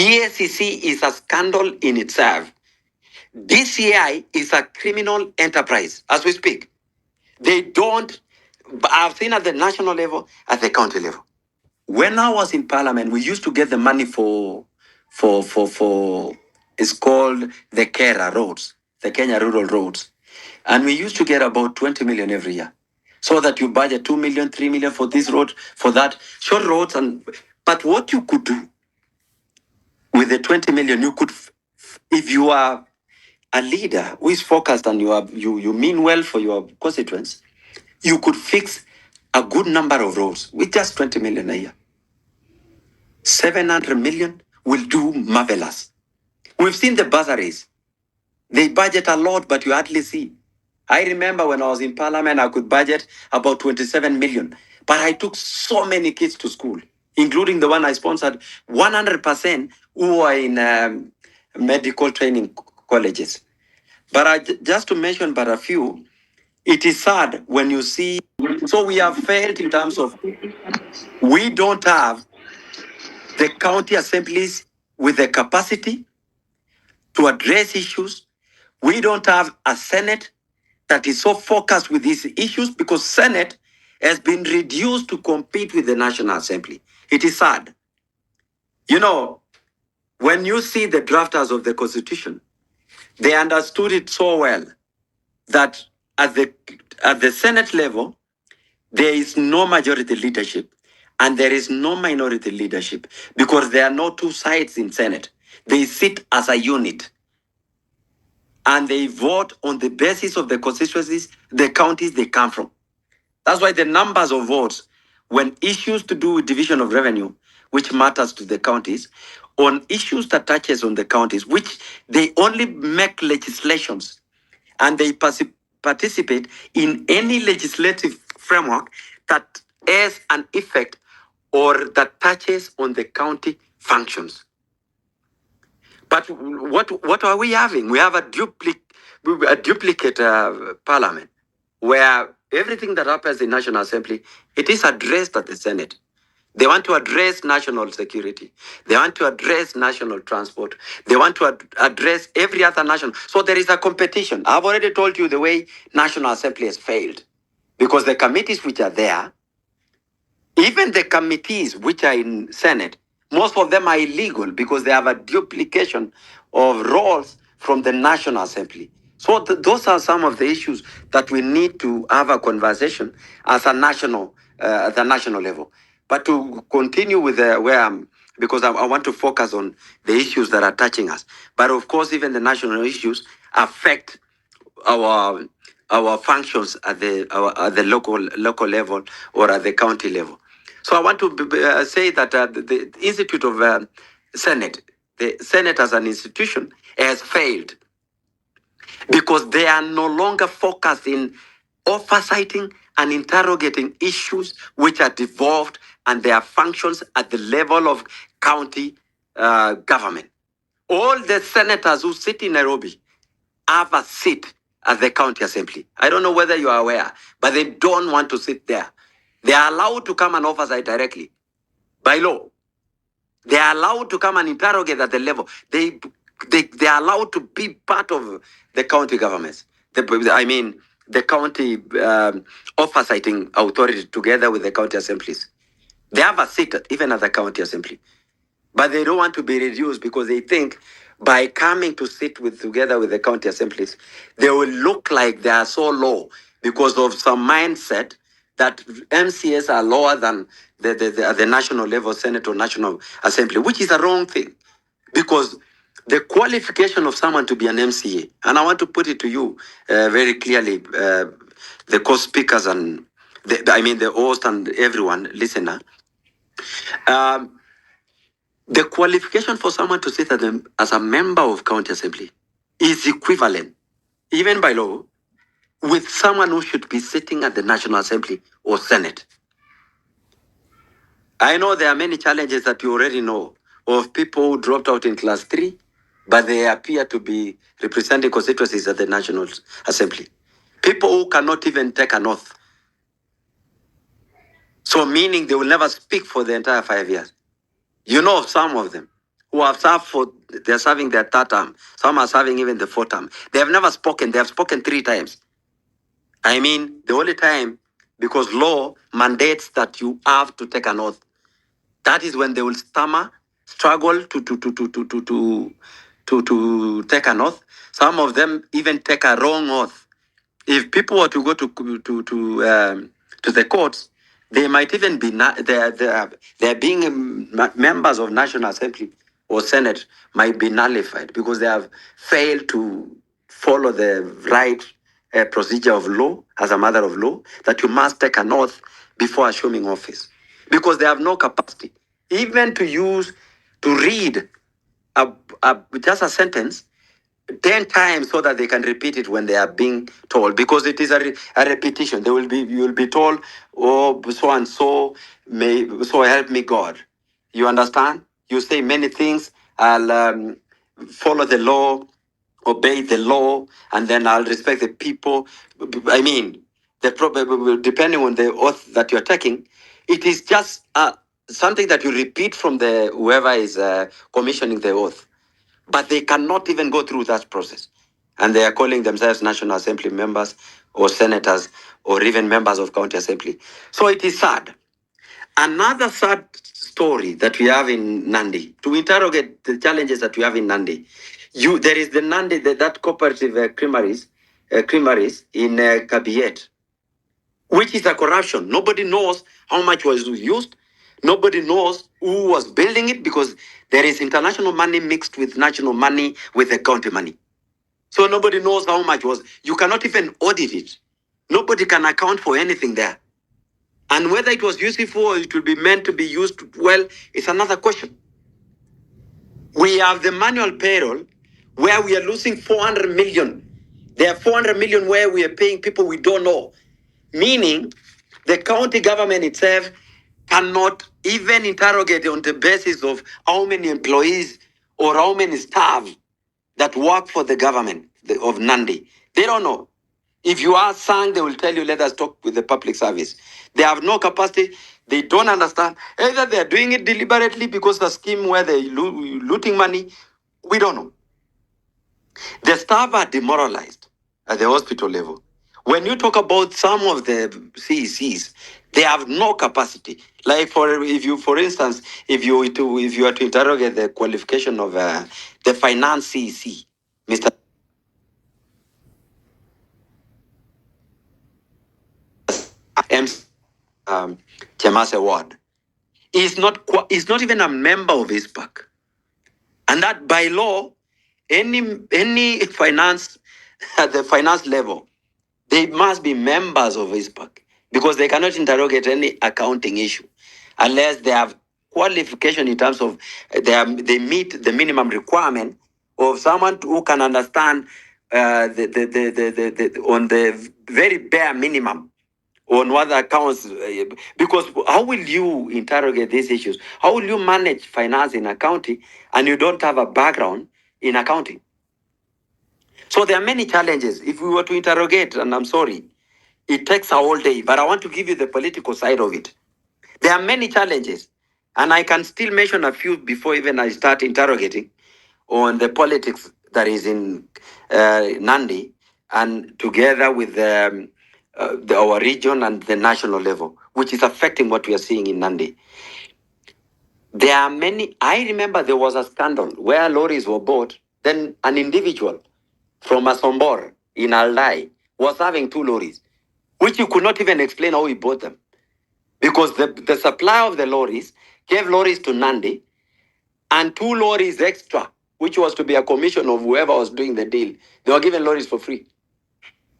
EACC is a scandal in itself. DCI is a criminal enterprise as we speak. They don't, I've seen at the national level, at the county level. When I was in parliament, we used to get the money for it's called the Keter roads, the Kenya rural roads. And we used to get about 20 million every year. So that you budget 2 million, 3 million for this road, for that, short roads. But what you could do with the 20 million, you could, if you are a leader who is focused and you mean well for your constituents, you could fix a good number of roads with just 20 million a year. 700 million will do marvelous. We've seen the bursaries. They budget a lot, but you hardly see. I remember when I was in parliament, I could budget about 27 million. But I took so many kids to school, including the one I sponsored, 100% who are in medical training colleges. But just to mention but a few, it is sad when you see. So we have failed in terms of we don't have the county assemblies with the capacity to address issues. We don't have a Senate that is so focused with these issues because Senate has been reduced to compete with the National Assembly. It is sad. You know, when you see the drafters of the Constitution, they understood it so well that at the Senate level, there is no majority leadership and there is no minority leadership because there are no two sides in Senate. They sit as a unit and they vote on the basis of the constituencies, the counties they come from. That's why the numbers of votes, when issues to do with division of revenue, which matters to the counties, on issues that touches on the counties, which they only make legislations and they participate in any legislative framework that has an effect or that touches on the county functions. But what are we having? We have a duplicate parliament where everything that happens in National Assembly, it is addressed at the Senate. They want to address national security. They want to address national transport. They want to address every other national. So there is a competition. I've already told you the way National Assembly has failed. Because the committees which are there, even the committees which are in Senate, most of them are illegal because they have a duplication of roles from the National Assembly. So those are some of the issues that we need to have a conversation as a national, at the national level. But to continue with where I'm, because I want to focus on the issues that are touching us. But of course, even the national issues affect our functions at the local level or at the county level. So I want to say that the Institute of Senate, the Senate as an institution, has failed because they are no longer focused in oversighting and interrogating issues which are devolved and their functions at the level of county government. All the senators who sit in Nairobi have a seat at the county assembly. I don't know whether you are aware, but they don't want to sit there. They are allowed to come and oversight directly by law. They are allowed to come and interrogate at the level. They are allowed to be part of the county governments. The county oversighting authority together with the county assemblies. They have a seat even at the county assembly. But they don't want to be reduced because they think by coming to sit together with the county assemblies, they will look like they are so low because of some mindset that MCS are lower than the national level Senate or National Assembly, which is a wrong thing. Because the qualification of someone to be an MCA, and I want to put it to you very clearly, the co-speakers and the host and everyone, listener, the qualification for someone to sit as a member of county assembly is equivalent, even by law, with someone who should be sitting at the National Assembly or Senate. I know there are many challenges that you already know of people who dropped out in class 3, but they appear to be representing constituencies at the National Assembly. People who cannot even take an oath. So meaning they will never speak for the entire 5 years. You know of some of them who have served they're serving their third term. Some are serving even the fourth term. They have never spoken. They have spoken 3 times. I mean, the only time, because law mandates that you have to take an oath. That is when they will stammer, struggle to take an oath. Some of them even take a wrong oath. If people were to go to the courts, they might even be they're being members of National Assembly or Senate might be nullified because they have failed to follow the right procedure of law as a matter of law, that you must take an oath before assuming office, because they have no capacity even to read just a sentence 10 times so that they can repeat it when they are being told, because it is a repetition. You will be told, oh, so and so, may so help me God. You understand? You say many things. I'll follow the law, obey the law, and then I'll respect the people. I mean, depending on the oath that you're taking, it is just something that you repeat from the whoever is commissioning the oath, but they cannot even go through that process. And they are calling themselves National Assembly members or senators or even members of county assembly. So it is sad. Another sad story that we have in Nandi, to interrogate the challenges that we have in Nandi. There is the Nandi, that cooperative creameries in Kabiet, which is a corruption. Nobody knows how much was used. Nobody knows who was building it, because there is international money mixed with national money with the county money. So nobody knows how much was. You cannot even audit it. Nobody can account for anything there. And whether it was useful or it will be meant to be used well is another question. We have the manual payroll where we are losing 400 million. There are 400 million where we are paying people we don't know. Meaning, the county government itself cannot even interrogate on the basis of how many employees or how many staff that work for the government of Nandi. They don't know. If you ask Sang, they will tell you, let us talk with the public service. They have no capacity. They don't understand. Either they are doing it deliberately because the scheme where they're looting money. We don't know. The staff are demoralized at the hospital level. When you talk about some of the CECs, they have no capacity. Like for instance, if you are to interrogate the qualification of the finance CEC, Mr. M. Chemase Ward, is not even a member of ISPAC, and that by law, any finance at the finance level, they must be members of ISPAC, because they cannot interrogate any accounting issue unless they have qualification in terms of they meet the minimum requirement of someone who can understand on the very bare minimum on what accounts, because how will you interrogate these issues? How will you manage finance in accounting and you don't have a background in accounting? So there are many challenges. If we were to interrogate, and I'm sorry, it takes a whole day, but I want to give you the political side of it. There are many challenges, and I can still mention a few before even I start interrogating on the politics that is in Nandi, and together with our region and the national level, which is affecting what we are seeing in Nandi. There are many. I remember there was a scandal where lorries were bought, then an individual from Asombor in Aldai was having 2 lorries, which you could not even explain how he bought them. Because the supply of the lorries gave lorries to Nandi and 2 lorries extra, which was to be a commission of whoever was doing the deal. They were given lorries for free,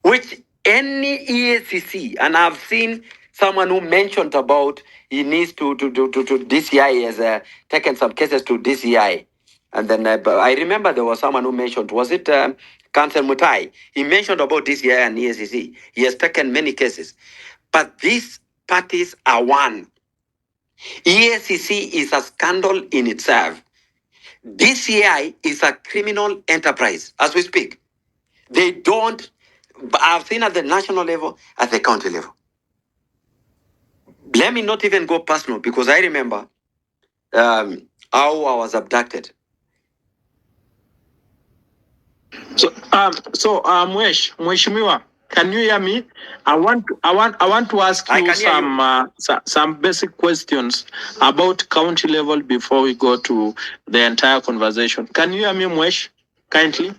which any EACC, and I've seen someone who mentioned about he needs to DCI has taken some cases to DCI. And then I remember there was someone who mentioned, was it Council Mutai? He mentioned about DCI and EACC. He has taken many cases. But these parties are one. EACC is a scandal in itself. DCI is a criminal enterprise as we speak. They don't, I've seen at the national level, at the county level. Let me not even go personal, because I remember how I was abducted Mheshimiwa, can you hear me? I want to ask I you can hear you. some basic questions about county level before we go to the entire conversation. Can you hear me, Mwesh? Kindly.